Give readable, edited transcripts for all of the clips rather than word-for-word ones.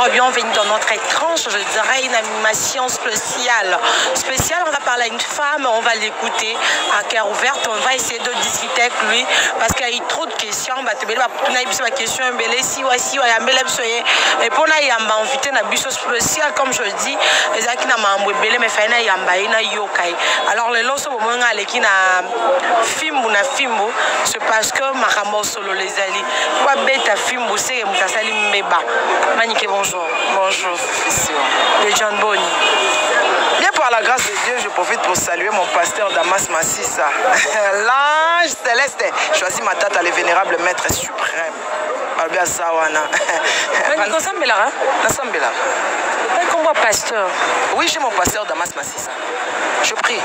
et bienvenue dans notre écran. Je dirais une animation spéciale. On va parler à une femme, on va l'écouter à cœur ouvert. On va essayer de discuter avec lui parce qu'il y a eu trop de questions. Et pour nous, il y a invité à bus spécial, comme je dis, alors les lots au moment qui na film c'est parce que ma solo les ali quoi bête film c'est mutasali mbeba Manique bonjour. Bonjour de John Boni. Bien, par la grâce de Dieu, je profite pour saluer mon pasteur Damas Massissa, l'ange céleste, choisi ma tante, le vénérable maître suprême. Albia Sawana. Comment pasteur? Oui, j'ai mon pasteur Damas Massissa. Je prie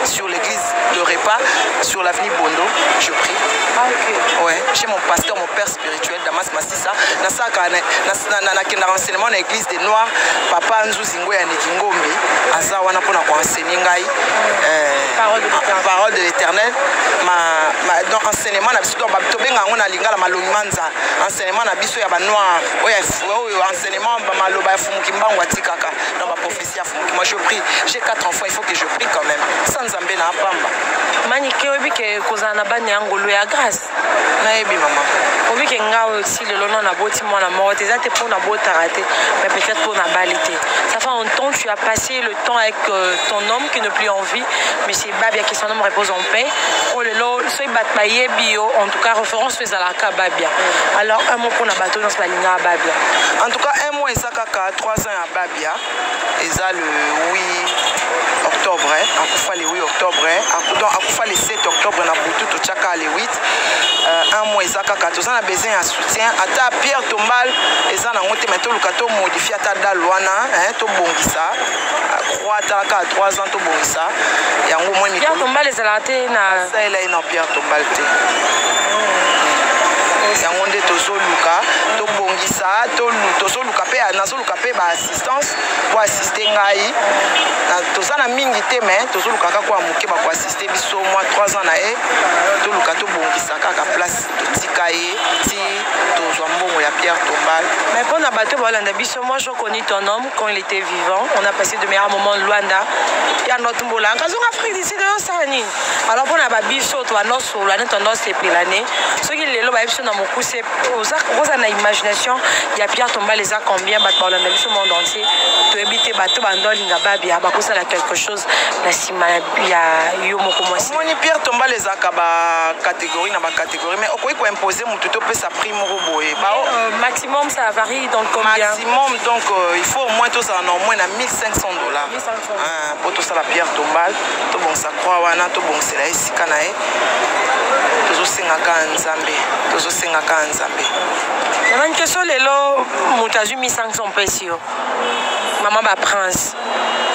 sur l'église de Repas, sur l'avenue Bondo. Je prie. Ah, ok. Ouais, j'ai mon pasteur, mon père spirituel, Damas Massissa. Na renseignement dans l'église des Noirs, Papa Nzou Zingwe ya Nikingombe, Azawana pour enseigner parole de l'éternel. Donc enseignement na biso donc tobenga ngona lingala malongimanza. Enseignement na biso ya ba noir. Enseignement ba maloba fumuki mbango atikaka dans ma prophétie à fumuki. Moi je prie, j'ai 4 enfants, il faut que je prie quand même. Sans Zambé na pamba. Manike obi ke kozana bani angolo ya grâce. Na ebi maman. Obi ke nga aussi le lono na boti moi na mort, tes pour na bota raté, mais peut-être pour na balité. Ça fait un temps tu as passé le temps avec ton homme qui n'est plus en vie, mais c'est Babia qui son homme repose en paix. Oh le lo, so batbaye bio, en tout cas référence fais à la Babia. Alors un mot pour na bateau dans la ligne à Babia. En tout cas un mois et ça kaka 3 ans à Babia. Et ça le 8 octobre, akufa le 8 octobre, akufa le 7 octobre na butu to chaka le 8. Un mois et ça kaka tous on a besoin de soutien. Ata Pierre Tombal et ça na ngote meto lukato modifier ata dalwana, to bongisa. Croix ta 3 ans to bongisa. Yango moi mi Pierre Tombal les alaté na ça il a une Pierre Tombal te. Yango nde tozoluka to bongisa tozoluka pe nazoluka pe ba assistance pour assister ngai toza na mingi te mais tozoluka kaka kwa moke ba ko assister biso moi 3 ans na e toluka to bongisa kaka place totika ye ti tozwa mbongo ya Pierre Tombal. Mais pour na bateau Luanda biso, moi je connais ton homme quand il était vivant, on a passé de meilleurs moments de Luanda ya notre mbola kazo Afrique d'ici de Sani. Alors pour na babiso to no so Luanda ton no c'est plané ce qui le lo ba biso na moku c'est aux na imagination ya Pierre Tombal les a combien bateau Luanda biso monde entier to ebité bateau bandoli nga babia ba ko sala quelque chose na sima ya yo moko moi c'est moni Pierre Tombal les a ka ba catégorie na ba catégorie mais okoki ko imposer mutu to pe sa prime roboé maximum ça varie donc combien maximum donc il faut au moins tout ça en moins à $1,500 pour tout ça la Pierre Tombal to bon ça croit wana to bon c'est la esika na e tozo singaka nzambe na une question lelo mutazu 1500 pesos maman ba prince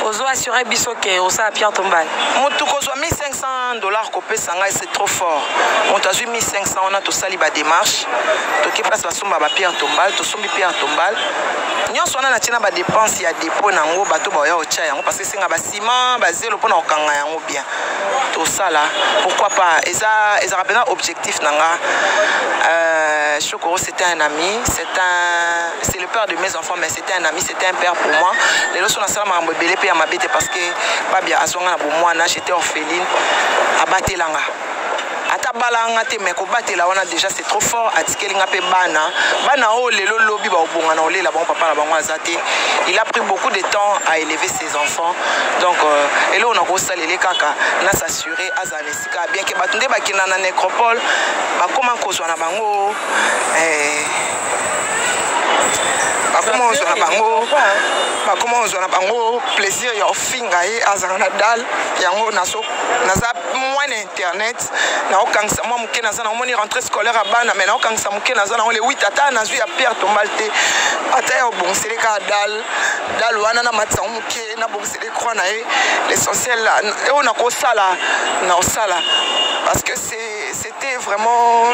ozo assurer biso ke osa Pierre Tombal mutu ko $1,500 ko pesa ngai c'est trop fort mutazu 1500 on a to sali ba démarche to ki place la somba ba Pierre Tombal to sombi Pierre Tombal nyonso wana na tina ba dépense ya dépôt nango bato ba ya ocha yango parce que singa ba ciment ba zelo pona okanga yango bien to sala pourquoi pas eza rappela objectif nanga Chokoro c'était un ami, c'est le père de mes enfants mais c'était un ami, c'était un père pour moi. Les lorsons na sala mambo belé pe ya mabete parce que babia asonga na bomwana j'étais orpheline abatelanga. Ata balanga te mais ko batela wana déjà c'est trop fort atikelinga pe bana o lelo lobi ba obonga na olela bon papa la bango azate. Il a pris beaucoup de temps à élever ses enfants. Donc et là on a ko salele kaka na s'assurer azanesika bien que batunde bakina na nécropole ba comment kozwa na bango comment on a bango plaisir ya ofinga ye azana dal yango nazo naza moins internet na okangisa moi muke naza na moni rentrée scolaire abana mais na okangisa muke naza na le 8 ata nazu ya Pierre Tombal te ata ya bonsele ka dal wana na matsa muke na bonsele croix na ye l'essentiel et on a ko sala na osala parce que c'était vraiment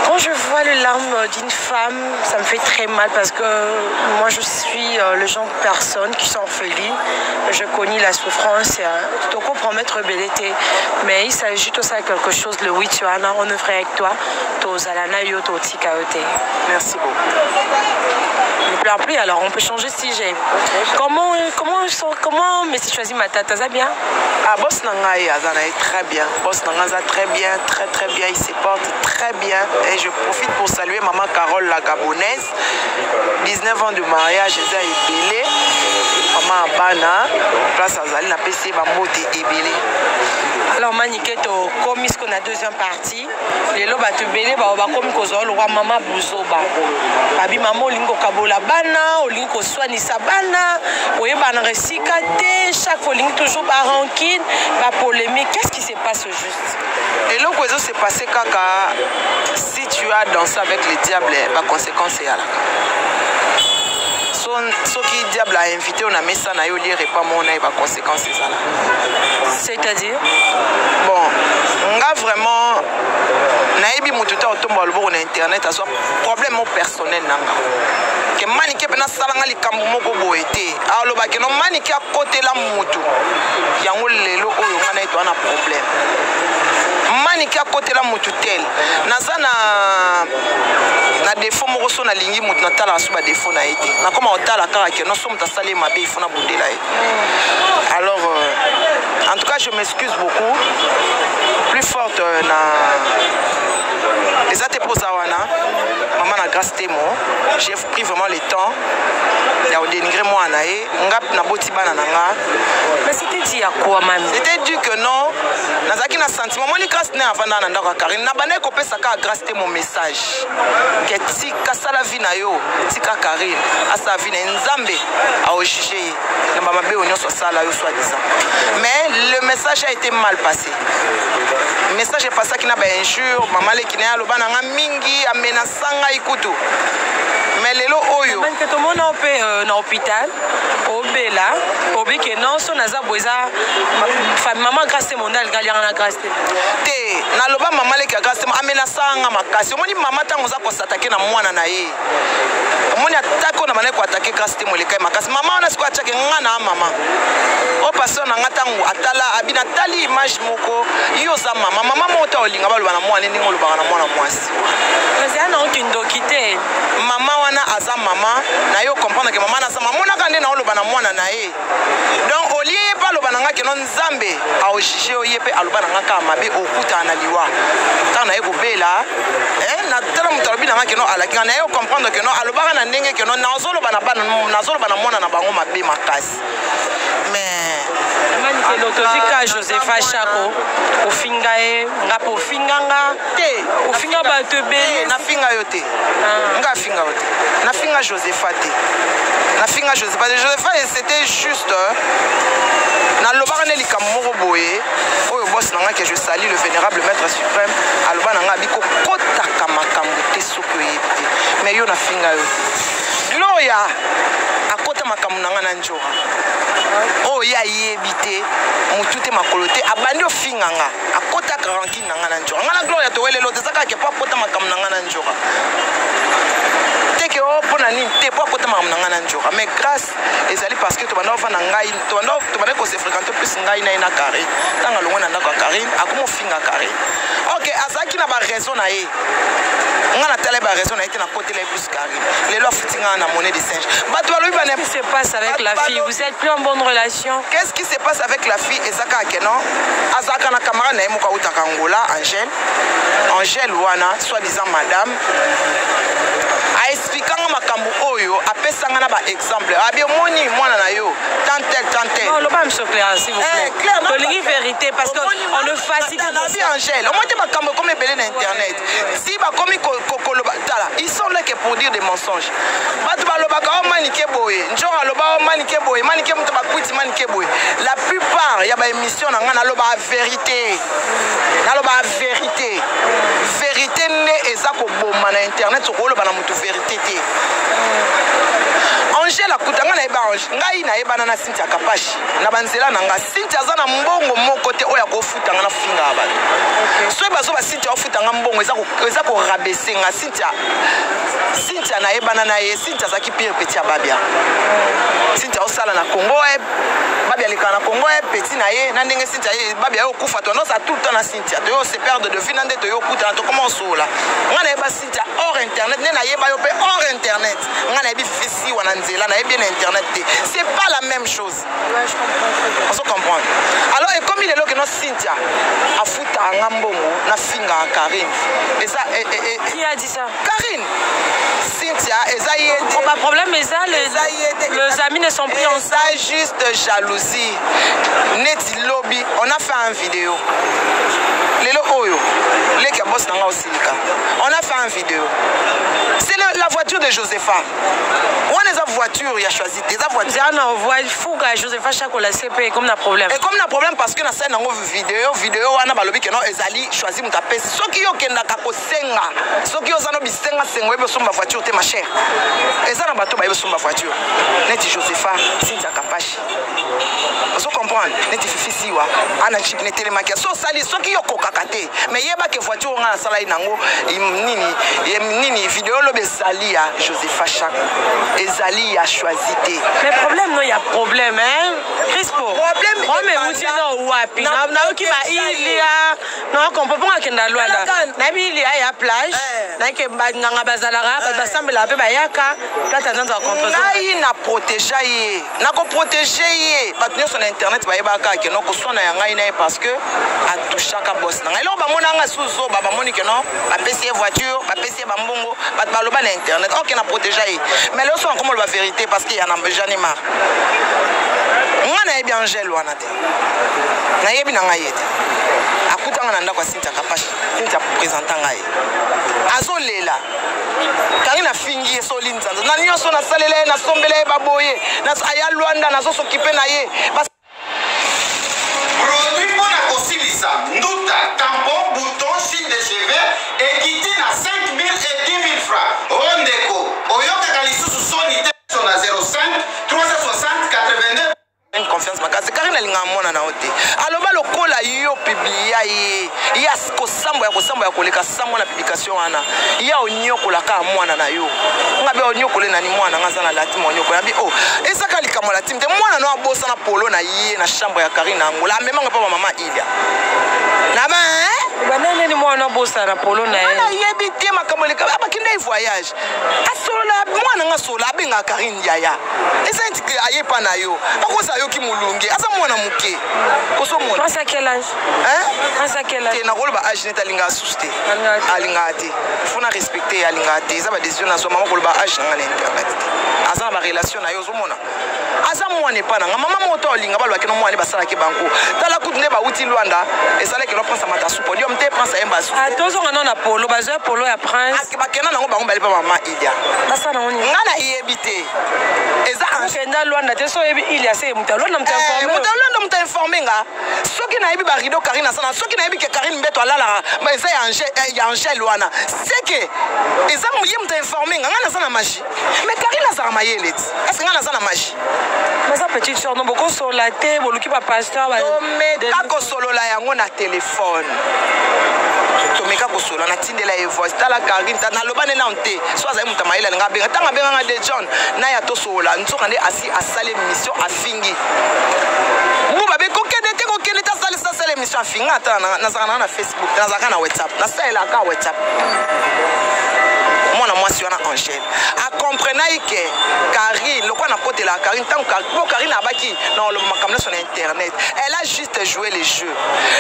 quand je vois les larmes d'une femme, ça me fait très mal parce que moi je suis le genre de personne qui sont orphelines. Je connais la souffrance. Donc on promet de rebelleté. Mais il s'agit tout ça de quelque chose. Le oui, tu as on œuvre avec toi. Merci beaucoup. Ne pleure plus, alors on peut changer de sujet. Comment mais c'est choisi ma tata, ça bien? Ah, boss Nangaï, très bien. Boss Nangaza très bien, très bien. Il se porte très bien. Et je profite pour saluer maman Carole, la Gabonaise. 19 ans de mariage, j'ai ébélé. Maman Abana, place à Zali, la PC, Bamote ébélé. Alors, Maniketo, comme ce qu'on a deuxième partie, les lots battent belé, comme Kozol, le roi Maman Bouzoba. Babi Maman, Olingo Kabola Bana, Olingo Swani Sabana, Oyebana Resikate, chaque fois, Olingo toujours par rancune, par polémique. Qu'est-ce qui se passe au juste? Et là, quoi, s'est passé, Kaka, si tu as dansé avec les diables, la conséquence est là. Ce qui diable a invité, on a mis ça, on a eu lire et pas mon aïe, la conséquence est là. C'est-à-dire? Bon, on a vraiment. Naïbi Moutouta Otombo Albo on a internet à soi problème personnel nanga. Que manike pena salanga li kambu moko boete. Alors ba que non manike à côté la moutou. Yango lelo oyo ngana eto na problème. Manike à côté la moutou tel. Nazana na défaut moko so na lingi moutou na tala so ba défaut na été. Na koma otala kaka que non somme ta salé mabe il faut na boudela. Alors en tout cas je m'excuse beaucoup. Plus forte les athées pour Zawana, maman a grâce témo, j'ai pris vraiment le temps. Il y a dénigré moi anaé, ngap na botiba nananga. Mais c'était dit à quoi, mamie? C'était dit que non, nazaki na sentiment. Moi ni grâce né avant na ndaka Karine, na bané kopé saka grâce té mon message. Que ti kasala vie na yo, tika Karine, asa vie na nzambe a ojuger. Na mama be onyo so sala yo soit disant. Mais le message a été mal passé. Le message est passé qui n'a pas injure, maman le kiné aloba nanga mingi amenasanga ikutu. Mais lelo oyo. Man que tout le monde en paix dans l'hôpital, au Bela, au Béké non, son naza boisa, maman grâce mondiale, galère en grâce. Té, na loba maman le qui a grâce amenasanga makasi. Moni maman tango za ko s'attaquer na mwana na ye. Moni attaque na mané ko attaquer grâce té moleka makasi. Maman on a ko attaquer ngana maman. O pasteur na ngatango atala abina tali image moko yo za maman. Maman mota olinga ba loba na mwana ndingo loba na mwana mwasi. Mais c'est un autre indokité. Maman wana aza maman na yo comprendre que maman na sa maman na kande na loba na mwana na ye. Donc au lieu pas loba na ngake non nzambe a ojuger o yepe aloba na ngaka mabe okuta na liwa. Tant na ye ko bela na tala mutalobi na ngake no alaki na yo comprendre que non aloba na ndenge que non na zoloba na mwana na bango mabe makasi. Mais manike lotovika Josepha Chako ofingae ngapo finganga te ofinga ba te be na finga yo te nga finga yo te na finga Josepha te na finga Josepha c'était juste na lobaka ne likamoko boye oyo boss nanga que je salue le vénérable maître suprême aloba nanga biko kotaka makambo te soki oyebite mais yo na finga yo gloria akota makambo nanga na njora oh ya yebite mutute makolote abandi ofinganga akota garantie nanga na njora ngana gloria to welelo te saka ke pa kota makambo nanga na njora teke o pona ni te pa kota makambo nanga na njora mais grâce ezali parce que to banda ofana ngai to banda ko se fréquenter plus ngai na Karine tanga longo na ndako Karine akomo finga Karine OK azaki na ba raison na ye ngana tele ba raison na été na côté les plus Karine les lois foutinga na monnaie de singe bato lui ba qu'est-ce qui se passe avec la fille? Vous êtes plus en bonne relation? Qu'est-ce qui se passe avec la fille Ezaka Kenon azaka na camarade na yemuka utaka Angola Angèle wana soi-disant madame a expliquant makambo oyo apesanga na ba exemple abi moni mwana na yo tant tel non le pas me clair s'il vous plaît to lingi vérité parce que on ne facilite abi Angèle on monte makambo comme belé na internet si ba komi kokoloba tala ils sont là que pour dire des mensonges batu ba lobaka o manike boye njora loba o manike boye manike muto ba kwiti manike boye la plupart ya ba émission na ngana loba vérité na loba vérité ne ezako boma na internet ko loba na mutu vérité te Angèle akutanga na eba ngai na eba na Cynthia Kapashi na banzela na nga Cynthia za na mbongo moko te oya ko futanga na finga abato soki bazoba Cynthia ofutanga mbongo eza korabaisser nga Cynthia nayebana na ye Cynthia azalaki pire petit ya Babia Cynthia osala na Congo Babia alekana na Congo petit na ye na ndenge Cynthia Babia okufa tonoza tout le temps na Cynthia toyo se perdre de vue na nde toyo okutana tokoma osola nga nayeba Cynthia hors internet nde nayeba yo mpe hors internet nga nayebi fisi wana nzela nayebi na internet te c'est pas la même chose. On se comprend. Alors et comme il est là que notre Cynthia a foutu un mbongo na finga Karine. Et ça qui a dit ça? Karine. Cynthia Ezaïe. Pas problème mais ça les amis ne sont plus ensemble. Ça juste jalousie. Neti lobby, on a fait une vidéo. Lelo oyo, les qui bossent dans aussi on a fait une vidéo. C'est la voiture de Josepha. On a une voiture, il a choisi des voitures. On voit fou que Josepha Chakola CP comme un problème. Et comme un problème parce que dans cette vidéo on a balobi que non ezali choisi mon tapé. Ceux qui ont kenda kako senga, ceux qui ont bisenga sengo ebe somba voiture te ma chère. Et ça na bato ba ebe somba voiture. Neti Josepha, Cynthia Kapashi. Vous comprenez? Neti Fifi Siwa, ana chip ne télémakia. So sali ceux qui ont kokakate. Mais yeba que voiture on a sala inango nini vidéo lo bezali ya Josepha Chak. Ezali a choisi te. Mais problème non, il y a problème hein. Crispo. Problème. Oh mais vous dites non wapi. Na ki ba il y a non qu'on peut pas kenda Luanda. Na bi il y a plage. Na ke nganga bazalara ba sambela pe ba yaka. Là t'attends à contre. Ngai na protéger ye. Na ko protéger ye. Ba tenir sur internet ba yeba ka ke non ko sona ya ngai na parce que a touchaka boss. Na elo ba mona nga suzo ba moni ke non. Ba pesi voiture, ba pesi ba mbongo, ba baloba na internet. OK na protéger ye. Mais là on comment la vérité parce qu'il y en a j'en ai marre. Moi na bien Angèle wana te. Na yebi na ngai te. Akutanga na ndako Cynthia Kapashi. Cynthia présentant ngai. Azolela. Karine a fingi so linzanza. Na nyonso na salele na sombele ba boye. Na aya Luanda na zo s'occuper na ye. Produit pour la Cosilisa, Nduta, tampon, bouton, signe de cheveux, équité à 5 000 et 10 000 francs. Rondeco, Oyoka Galisusu Sonité, sur la 05 360 82. Une confiance makasi Karine alinga mona na ote aloba lokola yo publia ye ya kosambo ya koleka sambo na publication wana ya onyokola ka mwana na yo ngabe onyokole na ni mwana ngaza na lati monyoko ya bi oh esaka likamo la timte mwana no abosa na polo na ye na chambre ya Karine ngola memanga pa mama Ilia na ba banane ni mwana bosa na polo na ye na yebi te makambo leka abakinde voyage asola mwana nga sola abenga Karine yaya esa ntike ayepa na yo akosa yo ki mulungi asa mwana muke koso mwana Pense à quel âge? Pense à quel âge? na rôle ba âge neta linga asuste alinga te faut na respecter alinga te ça ba décision na so maman ko ba âge na internet asa ba relation na yo zo mona asa mwana pa na mama moto olinga ba lwaki no mwana basala ke banko tala kutu ne ba uti Luanda esala ke no pense mata supo dio mte pense emba su tozo ngana na polo bazo polo ya prince bakena nango bango bali pa mama Ilia basa na ngoni ngana yebite eza kenda Luanda te so yebi il y a c'est muta Luanda muta informé Luanda muta informé nga soki na yebi ba rido Karine sana soki na yebi ke Karine mbeto alala ba eza ya Angèle wana c'est que eza muye muta informé nga ngana sana magie mais Karine azara mayele est-ce que ngana sana magie mais sa petite sœur no boko so la te boluki ba pasteur ba mais kako solo la yango na téléphone tomeka kosola na tindela e voice tala Karine na lobane na onte so azali muta mayele nga benga tanga benga de John na ya tosola nzoka nde asi asale mission afingi muba be kokende te kokende ta sale mission afinga ata na Facebook na WhatsApp na sala ka WhatsApp mwana mwasi wana Angèle a comprenait que Karine le quoi na côté la Karine tant que Karine abaki dans le makamla sur internet elle a juste joué les jeux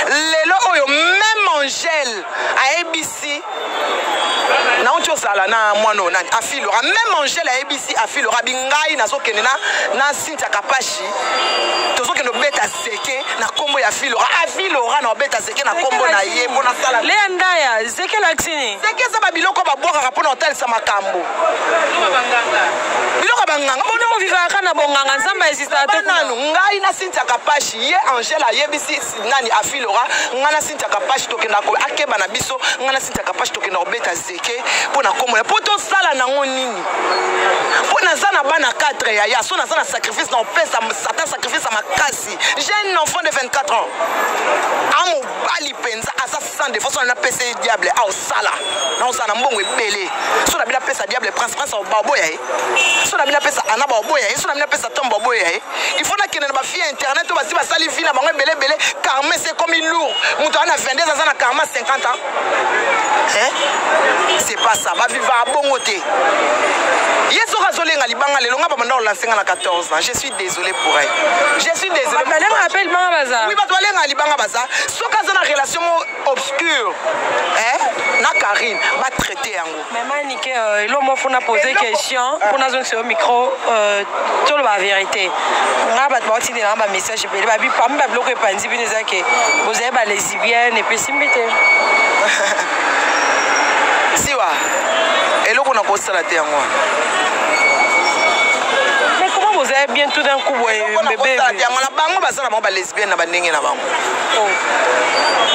lelo oyo même Angèle a ABC na onto sala na mwana nani afilora même Angèle a ABC afilora bingai na sokene na Cynthia Kapashi tozoke no beta seke na kombo ya filora afilora na beta seke na kombo na ye bona sala le ndaya zeke laxini seke za babiloko babwaka rapona hotel sa makambo biloko banganga bona mo vivaka na bonganga nzamba esista to nanu ngai na Cynthia Kapashi ye Angèle ayebisi nani afilora ngana Cynthia Kapashi tokenda ko akeba na biso ngana Cynthia Kapashi tokenda obeta zeke pona kombo na poto sala nango nini pona zana bana 4 ya so na zana sacrifice na opesa satan sacrifice à makasi j'ai un enfant de 24 ans amo bali penza asa sans défense on a PC diable au sala non ça na mbongo ebele so na bila pesa diable prince au baboya so na bila pesa ana baboya so na bila pesa tombo baboya il faut na kene na ba fille internet to basi basali vie na bango ebele karma c'est comme une lourd mutu ana 22 ans na karma 50 ans hein c'est pas ça va vivre à bongoté yeso razolenga libanga lelo ngaba banda olansenga na 14 ans je suis désolé pour elle je suis désolé mais on appelle Banga Baza oui bato balenga libanga baza soka za na relation obscure hein na Karine va traiter yango mais manike lo mo fona poser question pour na zone sur le micro tout la vérité ngaba ba tindi na ba message pe ba bi pam ba bloquer panzi bi neza ke vous avez ba lesbienne et puis simbité siwa eloko na kosala te yango mais comment vous avez bien tout d'un coup bébé yango na bango basala bango ba lesbienne na bandenge na bango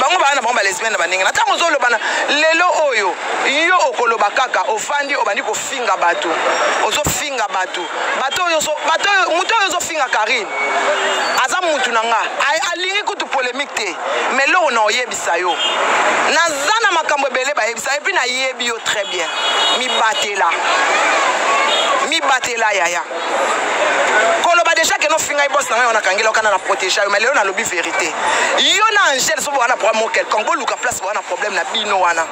bango bana bango ba lesbienne na bandenge na tango zoloba na lelo oyo yo okoloba kaka ofandi obandi kofinga bato ozofinga bato oyo muto oyo ozofinga Karine aza mutu nanga alingi kutu polémique te mais lo na oyebisa yo nazana makambo ebele ba yebisa et puis na yebi yo très bien mi batela yaya koloba déjà que no finga boss na on a kangela kana na protéger mais lelo na lobby vérité yo na Angèle so wana problème quelconque boluka place wana problème na bino wana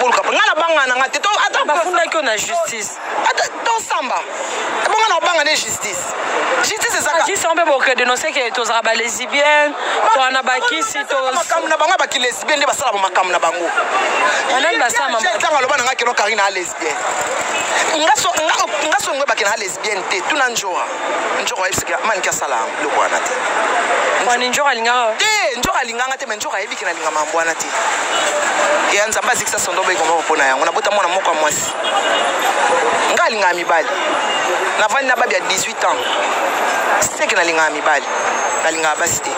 boluka ngana banga na ngate to ata bafunda ko na justice ata to samba bonga na banga na justice c'est ça qui semble que dénoncer que tous raba lesbiennes to ana bakisi to makam na bango baki lesbienne ba sala makam na bango ana ba sama mama tanga loba nga keno Karine a lesbienne ngaso ngwe baki na lesbienne te tuna njoa ebisika man ka sala lo bwana te kwani njoa linga te njoa linga te men njoa ebiki na linga mambwana te ya nzamba zikisa sondo ba ikomba pona yango na bota mwana moko mwasi nga linga mibali na vani na babi ya 18 ans c'est que na linga mibali na linga basi te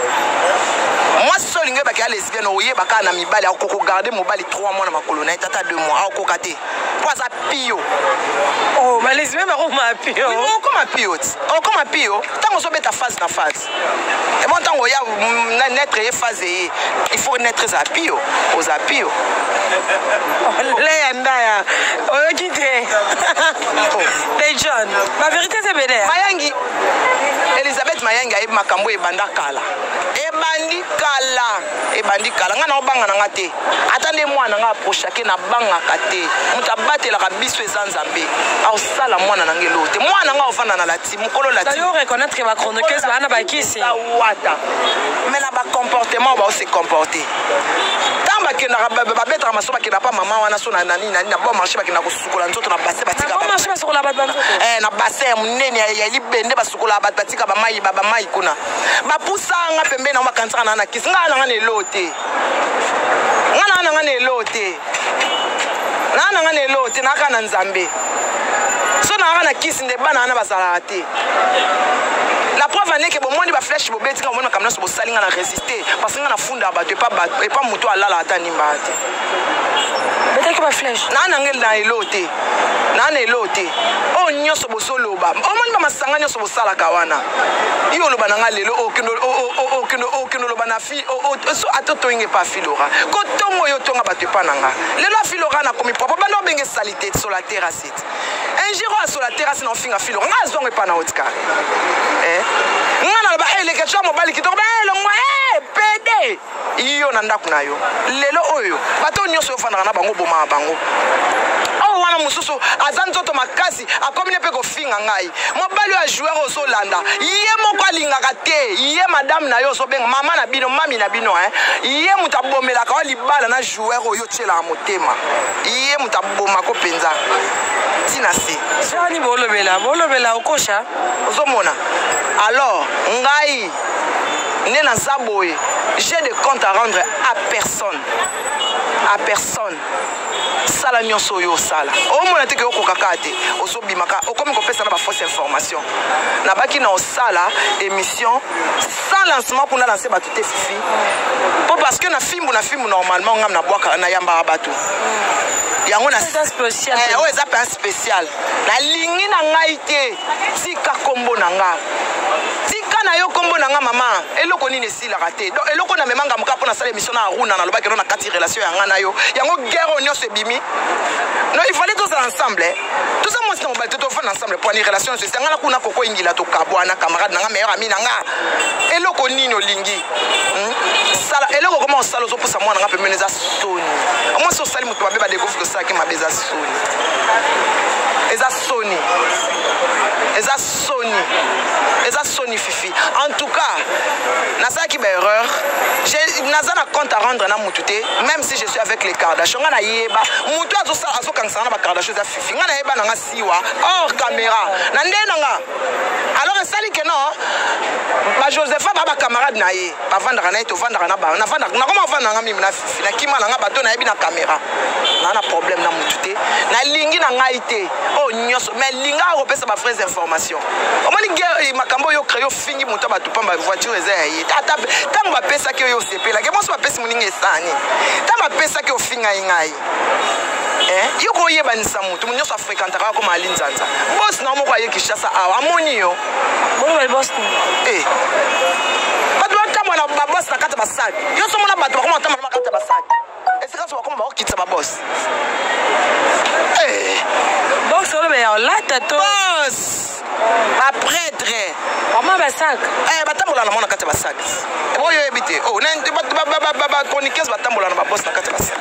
moi seul linga baki a lesbienne oye baka na mibali akoko garder mobali 3 mois na makolo na tata 2 mois akoka te poza pio oh mais lesbienne ba koma pio oui koma pio koma pio tango so beta phase na phase et bon tango ya na naître et phase il faut naître za pio aux apio le ndaya oyo kite les John la vérité c'est belle Mayangi Elisabeth Mayangi ayi makambo ebanda kala ebandi kala nga na obanga na ngate atande mwana nga approchake na banga kate muta batela ka biso ezanzambe au sala mwana na ngelo te mwana nga ofanda na lati mukolo lati d'ailleurs reconnaître que ba chroniqueuse ba na ba kisi wata mais na ba comportement ba se comporter tamba ke na ba betra maso ba ke na pa mama wana so na nani na bon marché ba ke na kosukola nzoto na basse batika ba marché ba sukola ba nzoto na basse munene ya libende ba sukola ba batika ba mai kuna ba pusanga pembe na makanza na kisi nga na elote ngana na elote na elote na kana nzambe so na kisi nde bana na basala te la preuve est que bon monde ba flèche bobeti ka mona kamna so bosalinga na résister parce que nga na funda ba et pas muto alala ata nimba te beta ke ba flèche na ngel na elote o nyoso bosoloba o moni ba masanga nyoso bosala kawana iyo loba na lelo okino loba na fi so atoto inge pa filora ko tongo yo tonga ba te pananga lelo filora na komi papa bano benge salité sur la terrasse un giro sur la terrasse na finga filora nga zonge pa na otka ngana ba ele ke chamo bali kitoko ba ele ngwa pede iyo na ndaku na yo lelo oyo bato nyoso ofana na bango boma bango oh wana mususu azanzoto makasi akomi ne pe ko finga ngai mobali ya joueur ozolanda ye moko alingaka te ye madame na yo ozobenga mama na bino mami na bino ye mutabomelaka o libala na joueur oyo tiela motema ye mutaboma ko penza tina se sani bolobela okosha ozomona alors ngai nena zaboye j'ai des comptes à rendre à personne sala nyonso yo sala omona te ke okokaka te osobimaka okomi kopesa na ba fausse information na baki na osala émission sans lancement pour na lancer bato te fifi parce que na fimbu normalement ngam na bwaka na yamba bato yango na spécial o eza pas spécial na lingi na ngai te tika kombo na nga tika na yo kombo na nga mama eloko nini esilaka te donc eloko na memanga moka mpo nasala émission na aruna nalobaki no na kati relation ya nga na yo yango guerre nyonso ebimi non il fallait tous ensemble tout ça moi c'est mobile tout faire ensemble pour une relation c'est nga na kuna koko ingila to kabwana camarade na nga meilleur ami na nga eloko nini olingi sala eloko comment sala zo posa mwana nga pemene za soni moi so sali mutu babe ba découvre que ça ke mabeza soni eza soni fifi en tout cas nasalaki ba erreur naza na compte à rendre na mutu te même si je suis avec les Kardashian nga na yeba mutu azokangisa na ba Kardashian za fifi nga na yeba na nga siwa hors caméra na nde na nga alors esali que non ba Josepha ba camarade na ye ba vandaka na ye to vandaka na ba na vandaka na comment vanda nga mimi na fifi na kima na nga bato na yebi na caméra na problème na mutu te na lingi na ngai te oh nyonso mais linga repesa ba vraies informations omoni makambo yo créé fingi mutu bato pamba voiture eza ya ye tata tango bapesa ki yo sepela ke moso bapesi moninga esani tango bapesa ki ofinga ngai yo koyebanisa mutu nyonso afréquentaka koma alinzanza bosi na moko aye Kinshasa awa amoni yo bato batambola babosi na kati ya basak yo somona bato bakoma batambola na kati ya basak esika so bakoma bakokitisa babosi box olobe ya olata to boss baprêtre vraiment basak batambola na mona kati ya basak oyo ebite bachroniqueuse batambola na babosi na kati ya basak.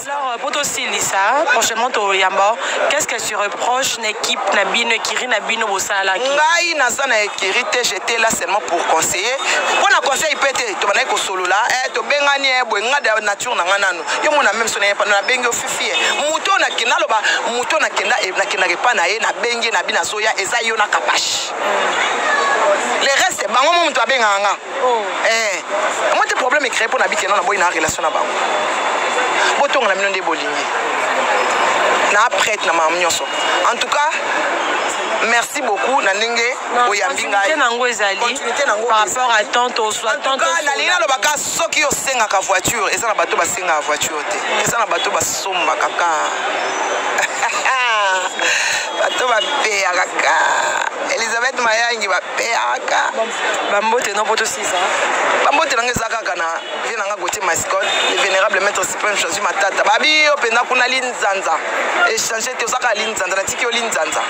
Alors, pour aussi Lisa, prochainement au Yamba, qu'est-ce que tu reproches l'équipe Nabino Kiri Nabino Bosala qui ngai naza na ekirite j'étais là seulement pour conseiller pour na conseil pété to bana ko solo là to bengani bwenga de nature na nganano yo mona même sonné pas na bengi ofifie muto na kinalo ba muto na kenda na kinake pa na ye na bengi na bina soya eza yo na kapashi le reste bango mo muto abenga nga moi te problème est créé pour na bikeno na boy na relation na bango botonga na mino nde bolingi na prête na mam nyonso en tout cas merci beaucoup na ndenge oyambi ngai continuité nango par rapport à tantôt soit tantôt na lina lo baka soki yo senga ka voiture eza na bato basenga voiture te eza na bato basomba kaka bato bapeya kaka Elisabeth Mayangi bapeya kaka bambote no poto sisa bambote nanga eza kaka na vie nanga Gauthier mascotte le vénérable maître suprême Jésus Matata babi yo penda kuna linzanza échanger te osaka linzanza na tiki yo linzanza